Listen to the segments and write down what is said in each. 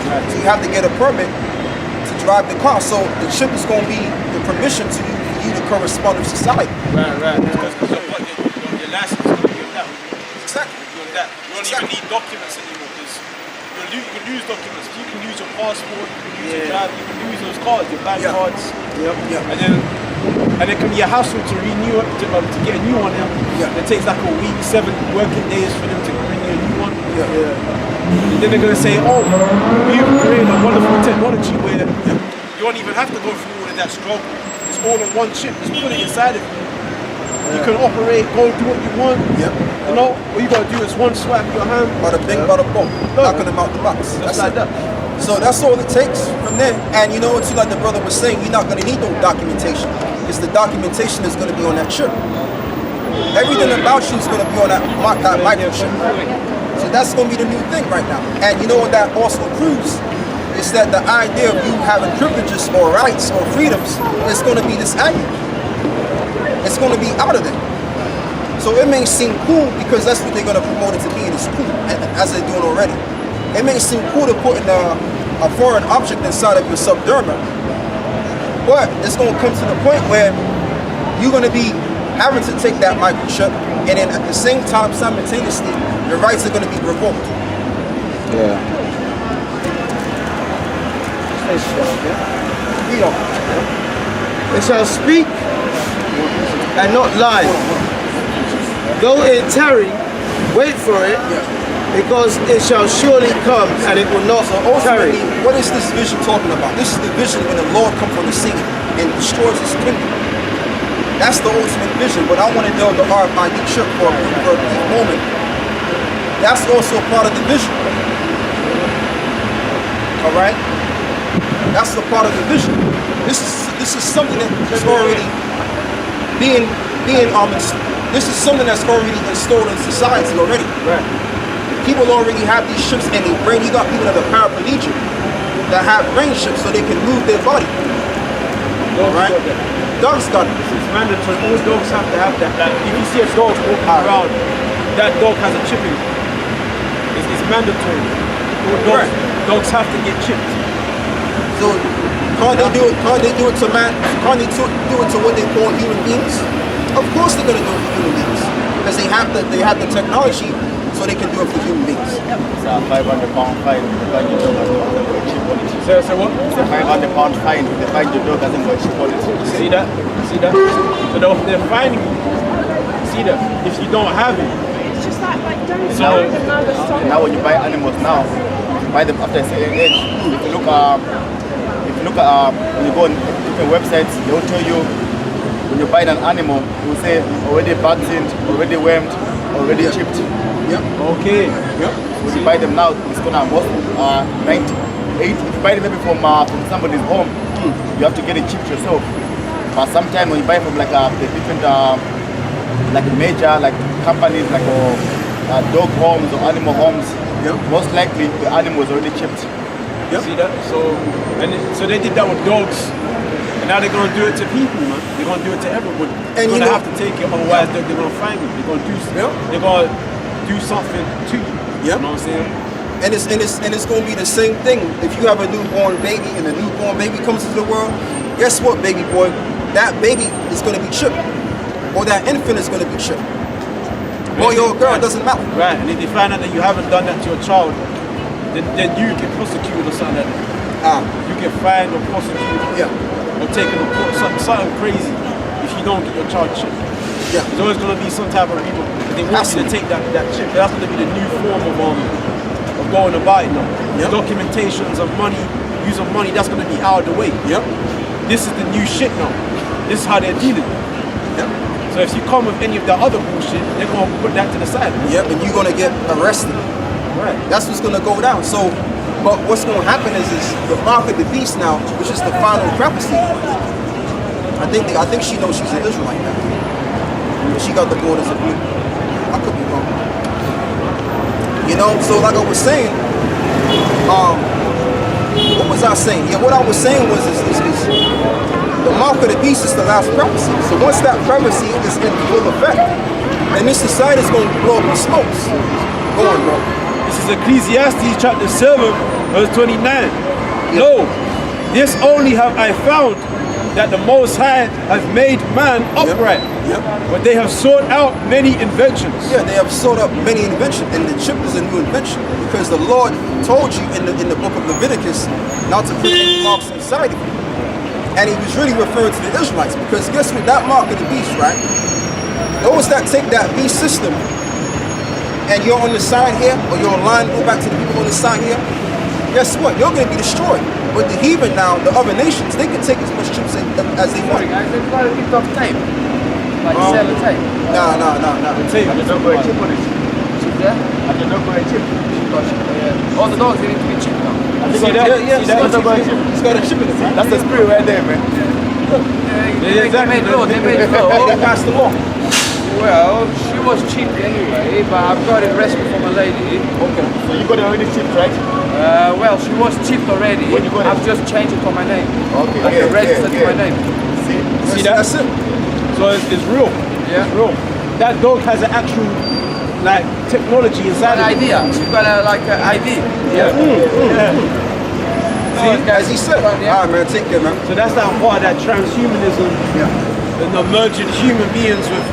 So you have to get a permit to drive the car. So the chip is going to be the permission to you to correspond with society. Right. Because your license is going to be on that. Exactly. On that. You don't even need documents anymore because you can use documents. You can use your passport, you can use your drive, you can use those cards, your bank cards. And it can be a hassle to renew it, to get a new one out. It takes like a week, 7 working days for them to renew a new one. And then they're going to say, oh, we've created a wonderful technology where you don't even have to go through all of that struggle. It's all on one chip. Just put it inside of you. You can operate, go do what you want. You know, all you gotta do is one swipe of your hand. Bada bing, bada boom. Knocking them out the box. That's like that. So that's all it takes from there. And you know what, too, like the brother was saying, you're not gonna need no documentation. Because the documentation is gonna be on that chip. Everything about you is gonna be on that microchip. So that's gonna be the new thing right now. And you know what that also proves? Is that the idea of you having privileges or rights or freedoms is gonna be disannuled. It's going to be out of there. So it may seem cool because that's what they're going to promote it to be, and it's cool, as they're doing already. It may seem cool to put in a foreign object inside of your subderma, but it's going to come to the point where you're going to be having to take that microchip, and then at the same time, simultaneously, your rights are going to be revoked. They shall speak and not lie. Though it tarry, wait for it, because it shall surely come and it will not tarry. What is this vision talking about? This is the vision when the Lord comes on the scene and destroys his kingdom. That's the ultimate vision. But I want to delve the RFID chip for a brief moment. That's also part of the vision. All right? That's the part of the vision. This is something that is already this is something that's already installed in society already. People already have these chips in their brain. You got people that are paraplegic that have brain chips so they can move their body. Right? Dogs got it. It's mandatory. All dogs have to have that. Like, if you see a dog walking around, that dog has a chip in it. It's mandatory. Dogs have to get chipped. So can't they do it to man? Can't they do it to what they call human beings? Of course they're gonna do it for human beings because they have the technology, so they can do it for human beings. It's a £500 fine if they find your dog hasn't got chip on it. So what? It's a £500 fine if they find your dog hasn't got chip on it. See that? So they're fining you. See that? If you don't have it. It's just like don't know the song. Now when you buy animals now, you buy them after a certain age. If you look at when you go on different websites, they will tell you when you buy an animal, it will say already vaccinated, already wormed, already chipped. Okay. When you buy them now, it's gonna most 98. If you buy them maybe from somebody's home, you have to get it chipped yourself. But sometimes when you buy from like the different like major like companies like dog homes or animal homes, most likely the animal is already chipped. See that? So they did that with dogs, and now they're gonna do it to people, man. They're gonna do it to everybody. And you're gonna have to take it, otherwise they're gonna find you. They're gonna do something to you. You know what I'm saying? And it's gonna be the same thing. If you have a newborn baby and a newborn baby comes into the world, guess what, baby boy? That baby is gonna be chipped, or that infant is gonna be chipped. Boy or girl, it doesn't matter. Right, and if they find out that you haven't done that to your child, then you get prosecuted or something like that. You get fined or prosecuted. Or taken to something crazy if you don't get your child chipped. There's always going to be some type of people. They want you to take that chip. That's going to be the new form of going about it now. Documentations of money, use of money, that's going to be out of the way. This is the new shit now. This is how they're dealing. So if you come with any of that other bullshit, they're going to put that to the side. And you're going to get arrested. That's what's going to go down. So, but what's going to happen is the mark of the beast now, which is the final prophecy. I think she knows she's an Israelite now. She got the borders of blue. I could be wrong. You know, so like I was saying, what was I saying? What I was saying was the mark of the beast is the last prophecy. So once that prophecy is in full effect, and this society is going to blow up in smokes. Go on, bro. This is is Ecclesiastes chapter 7, verse 29. No, this only have I found, that the Most High has made man upright, but they have sought out many inventions. Yeah, they have sought out many inventions, and the chip is a new invention because the Lord told you in the book of Leviticus not to put any marks inside of you. And he was really referring to the Israelites because guess what? That mark of the beast, right? Those that take that beast system and you're on the side here, or you're online, go back to the people on the side here, guess what? You're going to be destroyed. But the heathen now, the other nations, they can take as much chips as they want. Guys, they've got a bit of tape. Like cello tape. No. Tape. I don't go a chip on it. Chip there? I don't go a chip. All the dogs, they need to be chipped now. See that? Yeah, See that? it's got a chip in it, right? That's the spirit right there, man. They made law, they made law. They passed the law. Well, she was chipped anyway, but I've got it rescued from a lady. Okay. So you got it already chipped, right? Well, she was chipped already. When you got it? I've just changed it for my name. Okay. I can register to my name. See that? That's it. So it's real. Yeah. It's real. That dog has an actual like technology inside An of it. idea. She's got a like an ID. As he said. All right, man. Take care, man. So that's that part of that transhumanism and the merging human beings with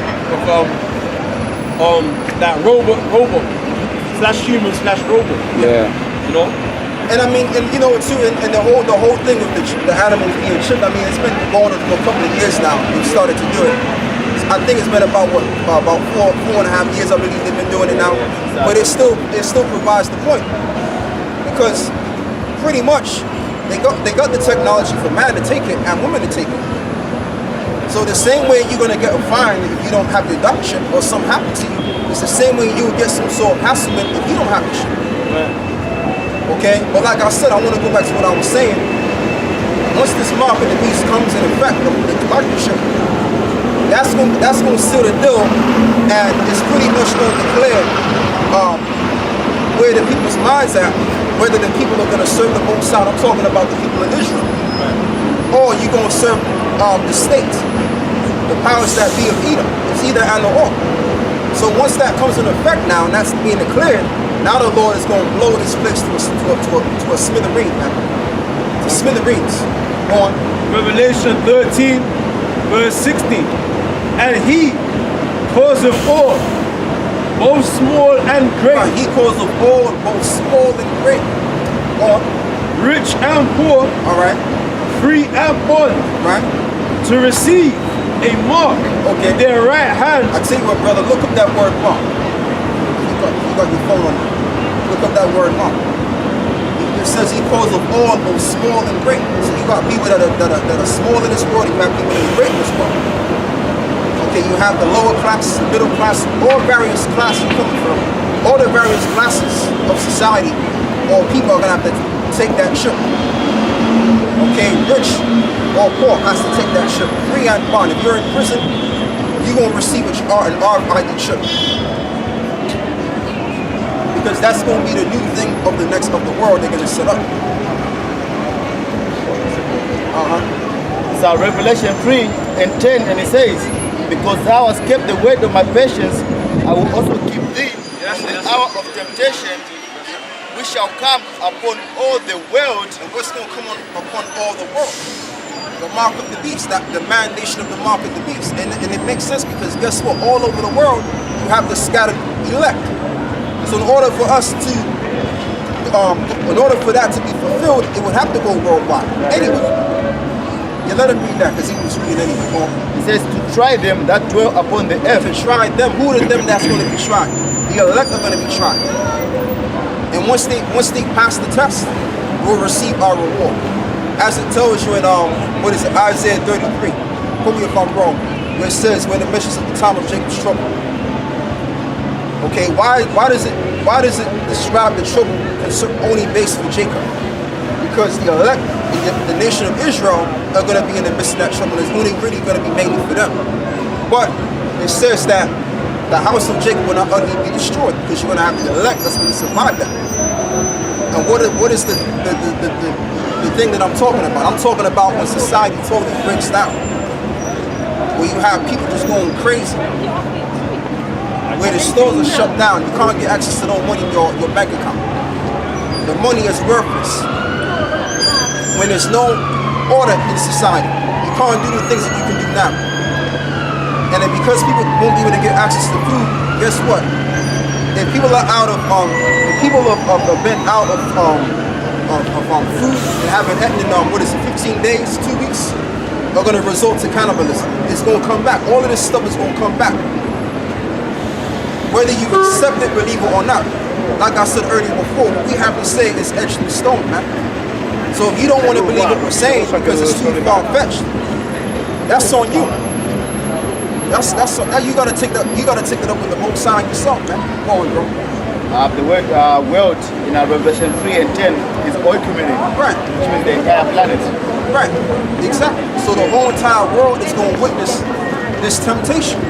that robot slash human slash robot. Yeah. You know? And I mean, and you know too, and the whole thing with the animals being chipped. I mean, it's been going on for a couple of years now. We've started to do it. I think it's been about four and a half years. I believe they've been doing it now. But it still provides the point because pretty much they got the technology for man to take it and women to take it. So the same way you're gonna get a fine if you don't have your doctrine or something happen to you, it's the same way you would get some sort of hasslement if you don't have your shit. Okay? But like I said, I want to go back to what I was saying. Once this mark of the beast comes in effect, the microchip, that's gonna seal the deal, and it's pretty much gonna declare where the people's minds at, whether the people are gonna serve the Most High. I'm talking about the people of Israel, or you're gonna serve the state, the powers that be of Edom. It's either and or. So once that comes in effect now, and that's being declared, now the Lord is going to blow this place to a smithereen, man. To smithereens. Go on. Revelation 13, verse 16. And he causeth all, both small and great, Right, he calls of all, both small and great. Go on. rich and poor, All right. free and bond, Right. to receive a mark Okay. in their right hand. I tell you what, brother, look up that word mark. You got your phone on you. Look up that word mark. It says he calls of all, both small and great. So you got people that are small in this world, you have people that are great in this world. Okay, you have the lower class, the middle class, all various classes coming from. All the various classes of society or people are gonna have to take that trip. Okay, rich or poor has to take that trip. Free and bond. If you're in prison, you're gonna receive an RFID chip. Because that's gonna be the new thing of the world they're gonna set up. So Revelation 3 and 10, and it says, because thou hast kept the word of my patience, I will also keep thee in the hour of temptation, which shall come upon all the world. And what's gonna come upon all the world? The mark of the beast, that the mandation of the mark of the beast. And it makes sense because guess what? All over the world, you have the scattered elect. So in order for us to, in order for that to be fulfilled, it would have to go worldwide. Anyway, you let him read that because he was reading anyway. It says to try them that dwell upon the earth. To try them, who are them that's going to be tried? The elect are going to be tried. And once they pass the test, we'll receive our reward. As it tells you in Isaiah 33, quote me if I'm wrong, where it says when it mentions at the time of Jacob's trouble. Okay, why does it describe the trouble only based on Jacob? Because the elect, the nation of Israel, are going to be in the midst of that trouble. It's only really going to be mainly for them. But it says that the house of Jacob will not utterly be destroyed because you're going to have the elect that's going to survive that. And what is the thing that I'm talking about? I'm talking about when society totally breaks down, where you have people just going crazy. where the stores are shut down. You can't get access to no money in your bank account. The money is worthless. When there's no order in society, you can't do the things that you can do now. And then because people won't be able to get access to food, guess what? If people are out of if people have been out of food and haven't eaten in 15 days, 2 weeks, are going to result to cannibalism. It's going to come back. All of this stuff is going to come back. Whether you accept it, believe it or not. Like I said earlier before, what we have to say is etched in stone, man. So if you don't want to believe what we're saying because it's too far-fetched, that's on you. Now you gotta take it up with the Most High yourself, man. Go on, bro. The word world in Revelation 3 and 10 is oikoumene, Right. which means the entire planet. Right. Exactly. So the whole entire world is gonna witness this temptation.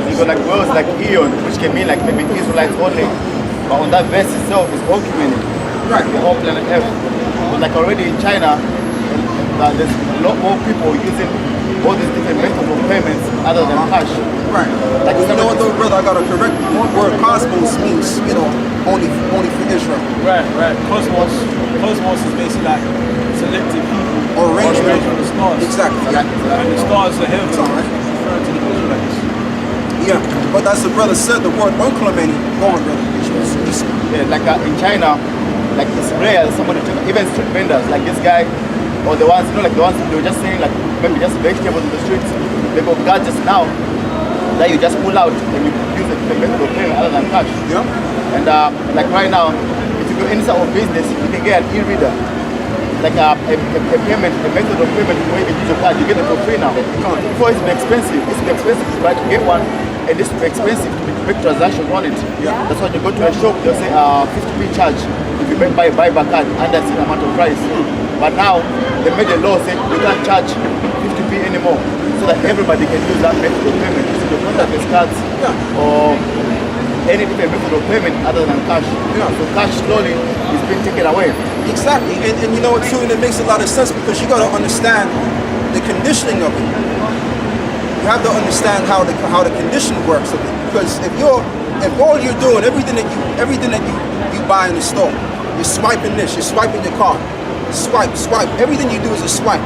You got like words like Eon, which can mean like maybe Israelites only, but on that verse itself is oikoumene, Right. the whole planet Earth. But like already in China, there's a lot more people using all these different methods of payments other than cash. Right. Like You know what though, brother? I gotta correct you. The word cosmos means, only for Israel. Right. Cosmos is basically like selected people. Or arrangement. of the stars. Exactly. Yeah. And the stars are heaven. It's all right. Referring to the Israelites. Yeah. But as the brother said, the word oikoumene. Go on, brother. Yeah, like in China, like it's rare somebody to, even street vendors like this guy, or the ones, like the ones they were just saying like maybe just vegetables in the streets, they go gadgets now that you just pull out and you use the method of payment other than cash. Yeah. And like right now, if you go any sort of business, you can get an e-reader. Like a payment, a method of payment where you use your card, you get it for free now. Before it's been expensive. It's been expensive to try to get one, and this will be expensive to make transactions on it. Yeah. That's why you go to a shop, they'll say 50p charge if you buy back card under a certain amount of price. But now they made a law saying you can't charge 50p anymore, so that everybody can use that method of payment. So the contactless cards or any different method of payment other than cash. So cash slowly is being taken away. Exactly, and you know what too, and it makes a lot of sense because you got to understand the conditioning of it. You have to understand how the conditioning works of it. Because if all you're doing, everything that you buy in the store, you're swiping this, you're swiping your card, swipe, everything you do is a swipe.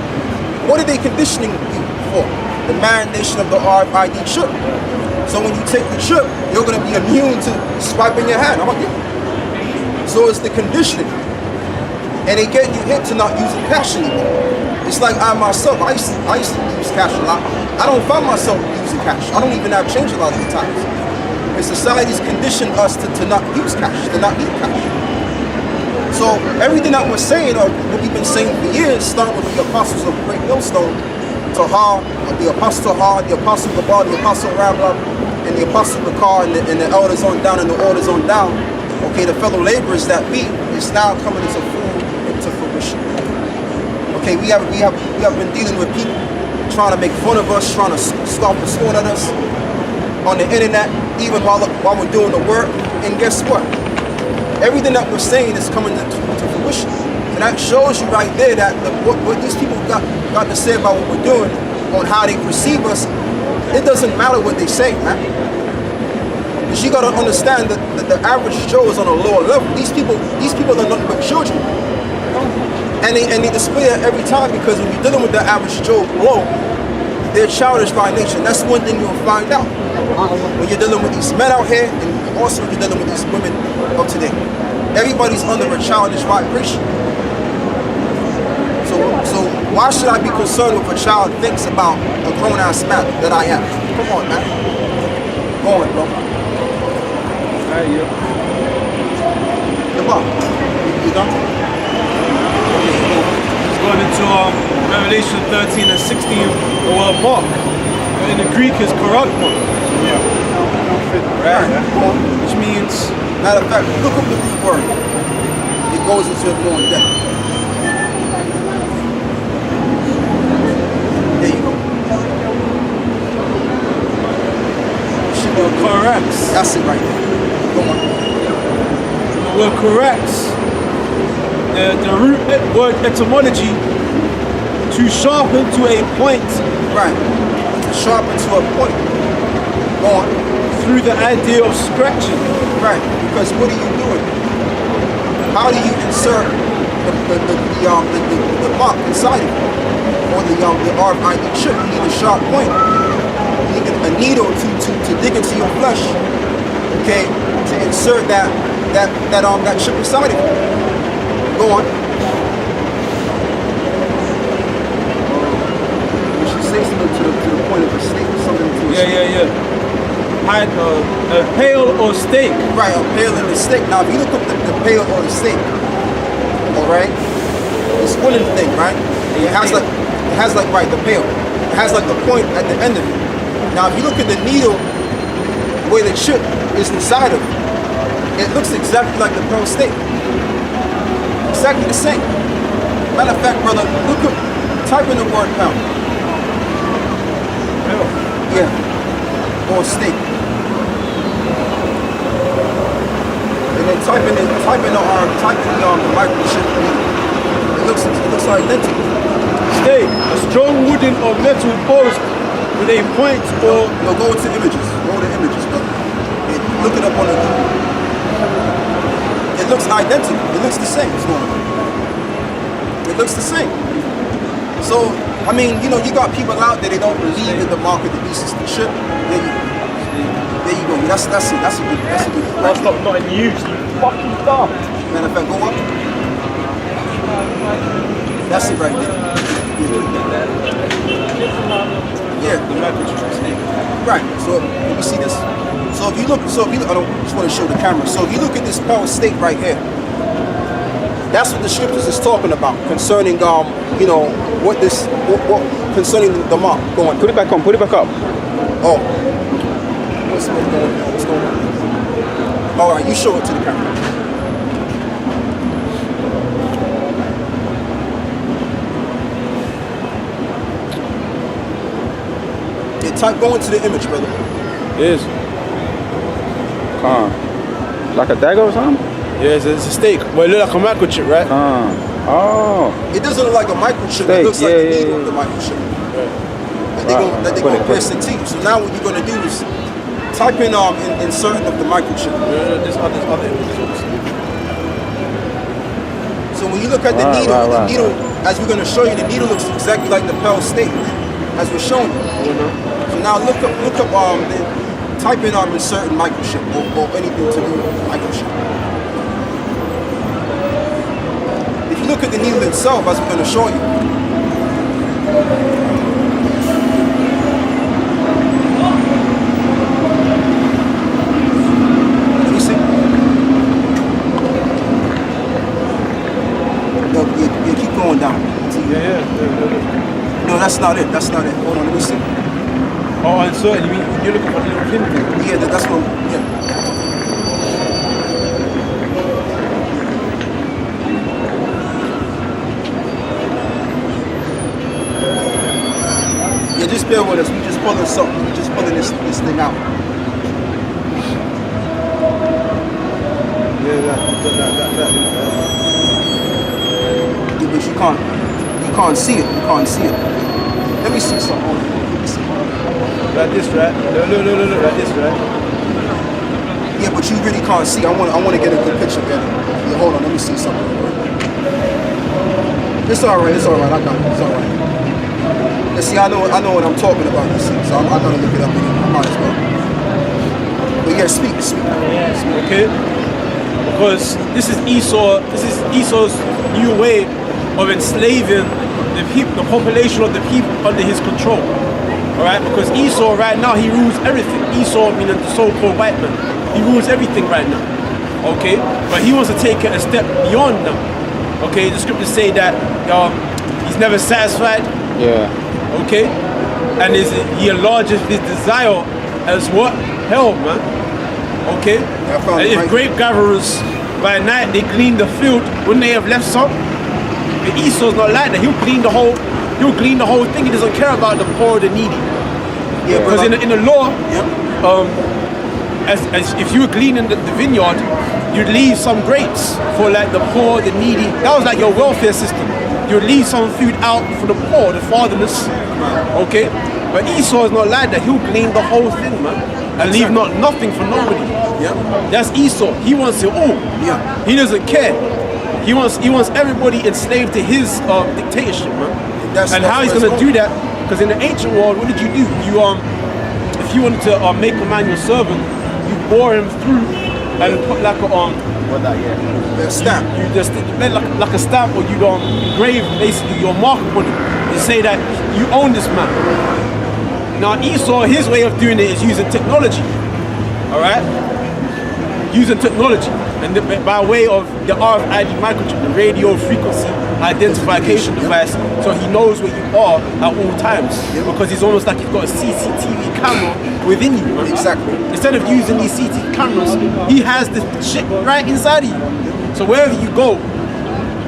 What are they conditioning you for? The marination of the RFID chip. So when you take the chip, you're going to be immune to swiping your hand. How about you? So it's the conditioning. And they get you hit to not using cash anymore. It's like I myself, I used to use cash a lot. I don't find myself using cash. I don't even have change a lot of the times. And society's conditioned us to not use cash, to not need cash. So everything that we're saying, or what we've been saying for years, start with the apostles of Great Millstone, Tahar, the apostle Tahar, the apostle Gabar, the apostle Rabba, and the apostle Bakar, and the elders on down, and the orders on down. Okay, the fellow laborers that be is now coming into fruition. Okay, we have been dealing with people trying to make fun of us, trying to scoff and scorn at us on the internet, even while we're doing the work. And guess what? Everything that we're saying is coming to fruition. And that shows you right there that what these people got to say about what we're doing, on how they perceive us, it doesn't matter what they say, man. Because you got to understand that the average Joe is on a lower level. These people are nothing but children. And they display it every time, because when you're dealing with the average Joe below, they're childish by nature. And that's one thing you'll find out when you're dealing with these men out here, and also when you're dealing with these women of today. Everybody's under a childish vibration. So why should I be concerned if a child thinks about a grown-ass man that I am? Come on, man. Go on, bro. Alright, yeah. You done? Going into Revelation 13 and 16, the word mark. But in the Greek is karagma. Right. Which means, Matter of fact, look up the root word. It goes into it more in depth. There you go. Should be corrects. That's it right there. Go on. The word corrects. The root word etymology, to sharpen to a point. Right. Sharpen to a point. Go on. through the idea of scratching. Right, because what are you doing? How do you insert the mark inside of it? Or the RFID chip? You need a sharp point. You need a needle to dig into your flesh, okay, to insert that chip inside of it. Go on. You should say something to the point of a stake, something to a stake. Yeah. Hide a pail or stake. Right, a pail and a stake. Now, if you look up the pail or the stake, all right, it's wooden thing, right? It has like right, the pail. It has like the point at the end of it. Now, if you look at the needle, where the chip is inside of it, it looks exactly like the pearl stake. Exactly the same. Matter of fact, brother, type in the word pound. Pail. Yeah. Or steak. And then type in the microchip. It looks identical. Stake, a strong wooden or metal post with a point or... No, go to images. Go to images, brother. Look it up on the Google. It looks identical. It looks the same. What's going on? It looks the same. So, I mean, you know, you got people out there, they don't believe in the mark of the beast is the chip. There you go. That's it. That's a good. That's not in use, you fucking dumb. Matter of fact, go up. That's it right there. Yeah. The microchip stake. Right. So let me see this. So if you look, I don't just want to show the camera. So if you look at this power stake right here, that's what the scriptures is talking about concerning you know, what concerning the mark. Go on. Put it back on. Put it back up. Oh. What's going on? All right, you show it to the camera. Go into the image, brother. Yes. Like a dagger or something? Yeah, it's a stake. Well, it looks like a microchip, right? Oh. It doesn't look like a microchip. Stake, It looks like yeah, the needle yeah. of the microchip. Right. That they're going to pierce into you. So now what you're going to do is type in insert of the microchip. There's other images also. So when you look at the needle, as we're going to show you, the needle looks exactly like the pearl stake, as we're showing you. So now look up, type in insert microchip or anything to do with microchip. If you look at the needle itself, as we're going to show you, let me see. No, you keep going down. Yeah. No, that's not it. Hold on, let me see. Oh, insert. You mean you're looking for the little pin thing? Yeah, that's what. Yeah. Yeah, just bear with us. We just pulling something. We just pulling this thing out. Yeah, that. Yeah, but you can't see it. You can't see it. Let me see something. Let me see. Like this, right? No, like this, right? Yeah, but you really can't see. I want to get a good picture better. Yeah, hold on. Let me see something. It's all right. I got it. It's all right. You see, I know what I'm talking about. You see, so I gotta look it up anyway. I might as well. But yeah, speak. Okay. Because this is Esau's new way of enslaving the population of the people under his control. Alright, because Esau right now, he rules everything. Esau, meaning the so-called white man, he rules everything right now. Okay, but he wants to take it a step beyond now. Okay, the scriptures say that he's never satisfied. Yeah. Okay, and he enlarges his desire as what? Hell, man. Okay, and if grape gatherers by night they clean the field, wouldn't they have left some? But Esau's not like that. He'll clean the whole thing. He doesn't care about the poor, the needy. Yeah, because in the law, yep. as if you were cleaning the vineyard, you'd leave some grapes for like the poor, the needy. That was like your welfare system. You'd leave some food out for the poor, the fatherless. Okay, but Esau is not like that. He'll clean the whole thing, man. and leave nothing for nobody. Yeah. That's Esau. He wants it all. Yeah. He doesn't care. He wants everybody enslaved to his dictatorship, man. And how he's gonna do that? Because in the ancient world, what did you do? You if you wanted to make a man your servant, you bore him through and put like a The stamp. You just made like a stamp, or you'd engrave basically your mark upon it. You say that you own this man. Now Esau, his way of doing it is using technology. All right, using technology, and by way of the RFID microchip, the radio frequency identification device, so he knows where you are at all times. Because it's almost like he's got a CCTV camera within you. Man. Exactly. Instead of using these CCTV cameras, he has this shit right inside of you. So wherever you go,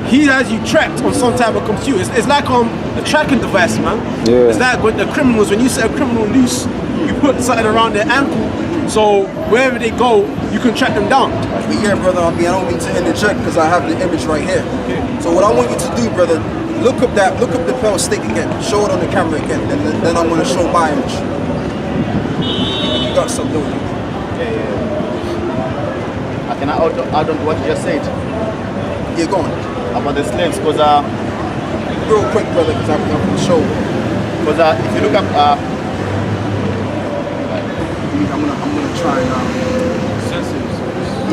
he has you tracked on some type of computer. It's like a tracking device, man. Yeah. It's like when the criminals, when you set a criminal loose, you put something around their ankle, so wherever they go, you can track them down. But yeah, brother, I don't mean to interject because I have the image right here. Okay. So what I want you to do, brother, look up the pearl stick again. Show it on the camera again, and then I'm gonna show my image. You got something. I can add on to what you just said Yeah, go on. about the slaves, because Real quick, brother, because I'm gonna show. if you look up I'm gonna try and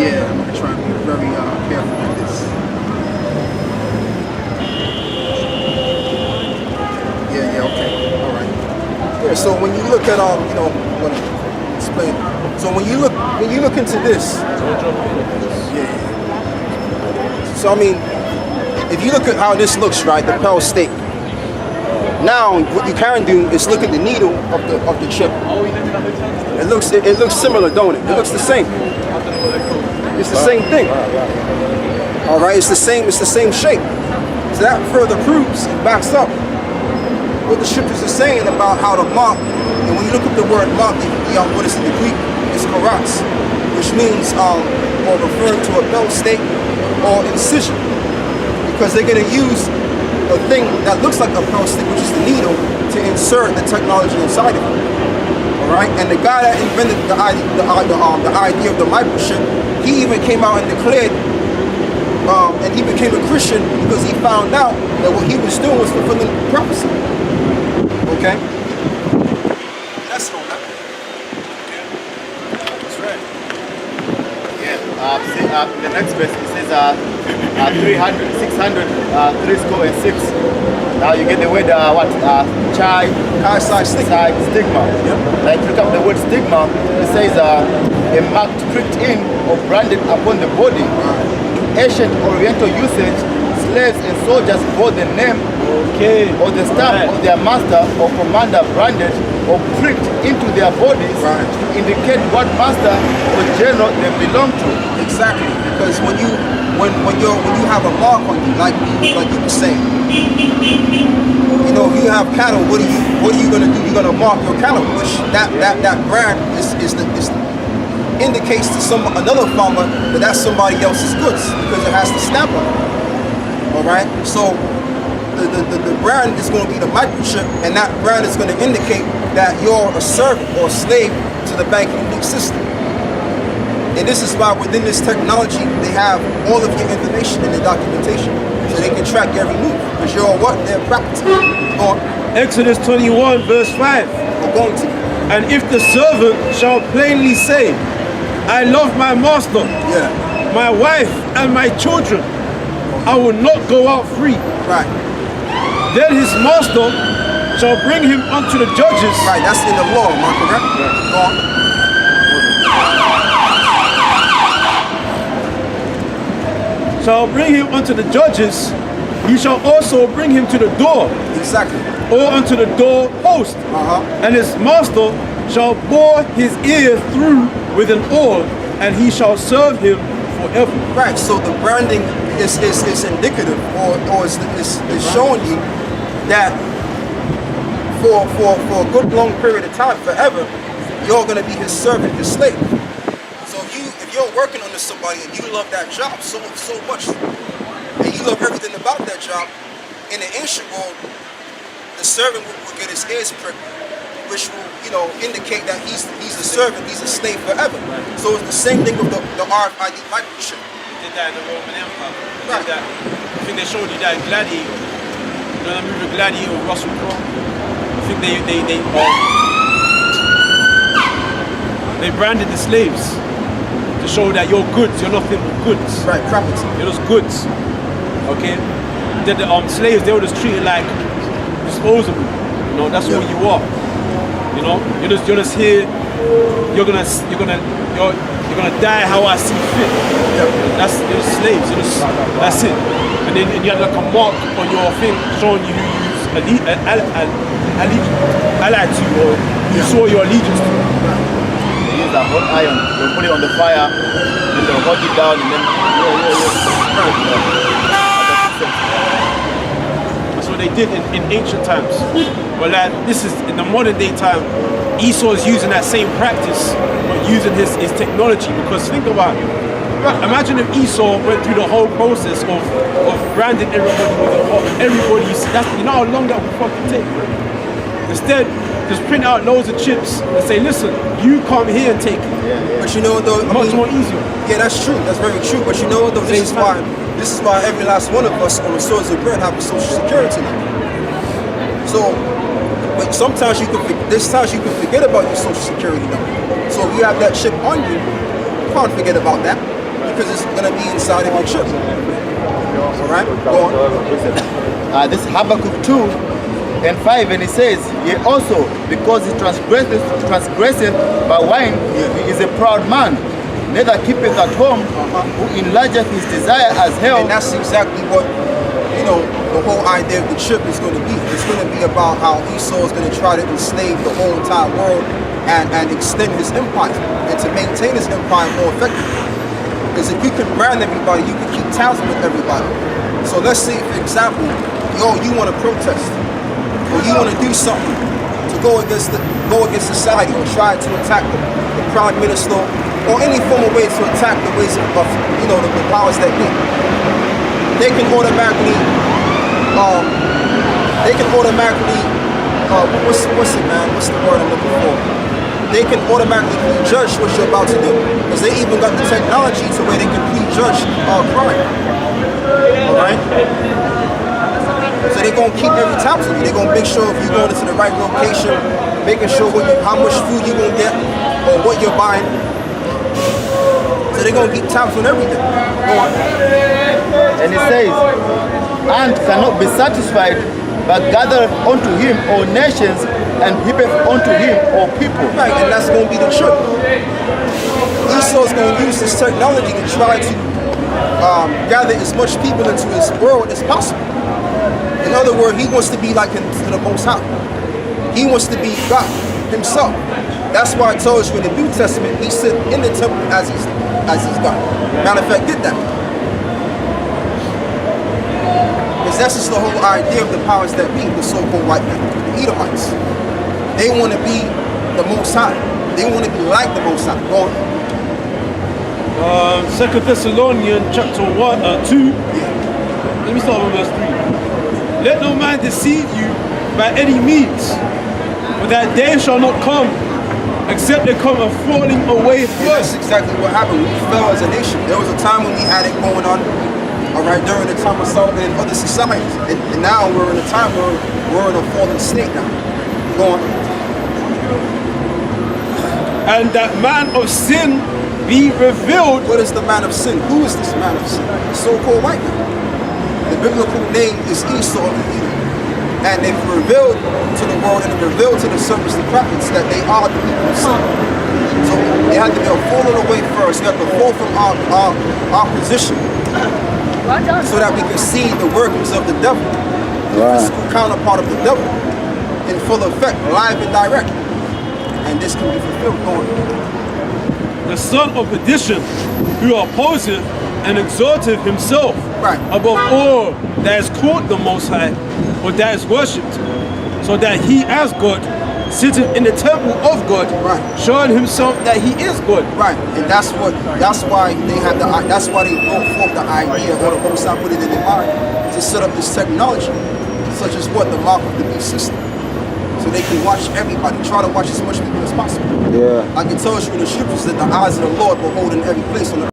yeah, I'm gonna try and be very careful with this. Yeah, okay, all right. Yeah, so when you look at when I explain. So when you look into this, yeah. So I mean, if you look at how this looks, right, the pearl steak. Now what you can do is look at the needle of the chip. It looks similar, don't it? It looks the same. It's the same thing. All right, it's the same shape. So that further proves and backs up what the scriptures are saying about how to mark. And when you look at the word mark, what is in the Greek, it's karas, which means or referring to a belt stake or incision, because they're gonna use a thing that looks like a pearl stick, which is the needle, to insert the technology inside of it. All right, and the guy that invented the idea of the microchip, he even came out and declared, and he became a Christian because he found out that what he was doing was fulfilling prophecy. Okay, that's all. That's right. the next verse, it says 300, 600, 3 score and 6. Now you get the word chai stigma. Yep. Like look up the word stigma, it says a mark pricked in or branded upon the body. To ancient Oriental usage, slaves and soldiers bore the name or the staff of their master or commander branded or pricked into their bodies to indicate what master or general they belong to. Exactly, because when you have a mark on you, like you were saying, if you have cattle, what are you gonna do? You're gonna mark your cattle, which that brand indicates to another farmer that that's somebody else's goods because it has the stamp on it. All right, so the brand is going to be the microchip, and that brand is going to indicate that you're a servant or a slave to the banking system. And this is why within this technology they have all of your information in the documentation, so they can track every move because you're what they're practicing. Exodus 21 verse 5. We're going to. And if the servant shall plainly say, I love my master, my wife and my children, I will not go out free. Right. Then his master shall bring him unto the judges. Right, that's in the law, am I correct? Go on. Shall bring him unto the judges. He shall also bring him to the door. Exactly. Or unto the door post. And his master shall bore his ear through with an awl, and he shall serve him forever. Right, so the branding is indicative or is showing you that for a good long period of time, forever, you're gonna be his servant, his slave. So if you're working under somebody and you love that job so much, and you love everything about that job, in the ancient world, the servant would get his ears pricked, which will, indicate that he's a servant, he's a slave forever. So it's the same thing with the RFID microchip. They did that in the Roman Empire. They Right. did that. I think they showed you that in Gladiator. You know that movie Gladiator with Russell Crowe? I think they branded the slaves to show that you're goods, you're nothing but goods. Right, property. You're just goods. Okay? The slaves, they were just treated like disposable. That's what you are. You're just here. You're gonna die how I see fit. You're just slaves. That's it. And then you have like a mark on your thing showing you who you allied to, or you saw your allegiance to. They use a hot iron, they'll put it on the fire, then they'll hold it down, and then That's what they did in ancient times. But like, this is in the modern day time, Esau is using that same practice, but using his technology. Because think about it. Imagine if Esau went through the whole process of branding everybody with a hot, everybody. You know how long that would fucking take. Instead, just print out loads of chips and say, listen, you come here and take it. But you know though, Much more easier. Yeah, that's true. That's very true. But you know though, this is why every last one of us on the Swords of Bread have a social security number. So, but sometimes you can forget about your social security number. So if you have that chip on you, you can't forget about that because it's gonna be inside of your chip. All right, go on. this Habakkuk 2:5, and it says, "He also, because he transgresseth by wine, he is a proud man, neither keepeth at home, who enlargeth his desire as hell." And that's exactly what, the whole idea of the chip is going to be. It's going to be about how Esau is going to try to enslave the whole entire world and extend his empire and to maintain his empire more effectively. Because if you could brand everybody, you could keep tabs with everybody. So let's say, for example, you want to protest, or you want to do something to go against society, or try to attack the prime minister, or any form of way to attack the ways of the powers that be. They can automatically, what's it, man? What's the word I'm looking for? They can automatically prejudge what you're about to do, because they even got the technology to where they can prejudge crime. All right. So they're gonna keep every tabs on you. They're gonna make sure if you're going into the right location, making sure how much food you're gonna get or what you're buying. So they're gonna keep tabs on everything. Go on. And it says, "And cannot be satisfied, but gathereth unto him all nations, and heapeth unto him all people." Right, and that's gonna be the trick. Esau's gonna use this technology to try to gather as much people into his world as possible. In other words, he wants to be like him to the Most High. He wants to be God himself. That's why it tells you in the New Testament, he sit in the temple as he's God. Matter of fact, get that. Because that's just the whole idea of the powers that be, the so-called white men, the Edomites. They want to be the Most High. They want to be like the Most High. Go on. 2 Thessalonians chapter 2. Let me start with verse 3. "Let no man deceive you by any means, for that day shall not come, except there come a falling away Yeah, that's first." exactly what happened. We fell as a nation. There was a time when we had it going on, all right, during the time of Solomon and other societies. And now we're in a time where we're in a fallen state now. Go on. "And that man of sin be revealed." What is the man of sin? Who is this man of sin? The so-called white man. The biblical name is Esau and Edom. And they've revealed to the world and they've revealed to the servants, the prophets, that they are the people of sin. So they had to be fallen away first. We have to fall from our position so that we can see the workings of the devil, the physical counterpart of the devil, in full effect, live and direct. And this can be fulfilled. Go on. "The son of perdition, who opposeth and exalteth himself Right. above all that is called the Most High, or that is worshipped, so that he as God sitteth in the temple of God, Right. showing himself that he is God." Right, and that's why they brought forth the idea, or the Most High put it in their mind, to set up this technology, such as what? The mark of the beast system. so they can watch everybody. Try to watch as much people as possible. Yeah. Like it tells you in the scriptures that the eyes of the Lord behold in every place on the